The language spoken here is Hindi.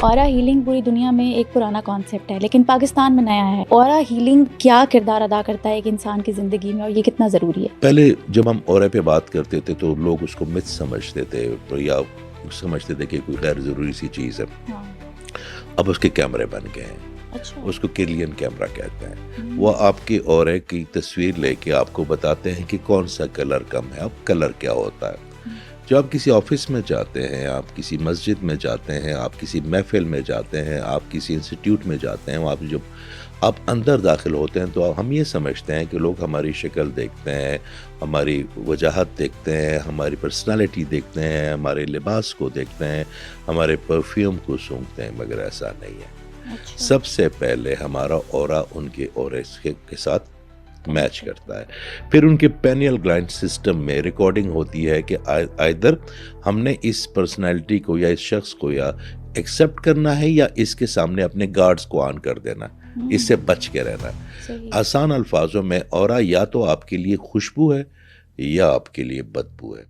ऑरा हीलिंग पूरी दुनिया में एक पुराना कॉन्सेप्ट है, लेकिन पाकिस्तान में नया है। ऑरा हीलिंग क्या किरदार अदा करता है एक इंसान की ज़िंदगी में और ये कितना ज़रूरी है? पहले जब हम ऑरा पे बात करते थे तो लोग उसको मिथ समझते थे या समझते थे कि कोई गैर ज़रूरी सी चीज़ है। हाँ। अब उसके कैमरे बन गए हैं, अच्छा। उसको किलियन कैमरा कहते हैं। हम्म। वो आपके ऑरे की तस्वीर लेके आपको बताते हैं कि कौन सा कलर कम है। अब कलर क्या होता है? जब आप किसी ऑफिस में जाते हैं, आप किसी मस्जिद में जाते हैं, आप किसी महफिल में जाते हैं, आप किसी इंस्टीट्यूट में जाते हैं, वहाँ पे जब आप अंदर दाखिल होते हैं तो हम ये समझते हैं कि लोग हमारी शक्ल देखते हैं, हमारी वजाहत देखते हैं, हमारी पर्सनालिटी देखते हैं, हमारे लिबास को देखते हैं, हमारे परफ्यूम को सूंघते हैं, मगर ऐसा नहीं है। अच्छा। सबसे पहले हमारा ऑरा उनके ऑरे के साथ मैच करता है। फिर उनके पेनियल ग्लैंड सिस्टम में रिकॉर्डिंग होती है कि आइदर हमने इस पर्सनालिटी को या इस शख्स को या एक्सेप्ट करना है या इसके सामने अपने गार्ड्स को ऑन कर देना, इससे बच के रहना। सही। आसान अल्फाजों में ऑरा या तो आपके लिए खुशबू है या आपके लिए बदबू है।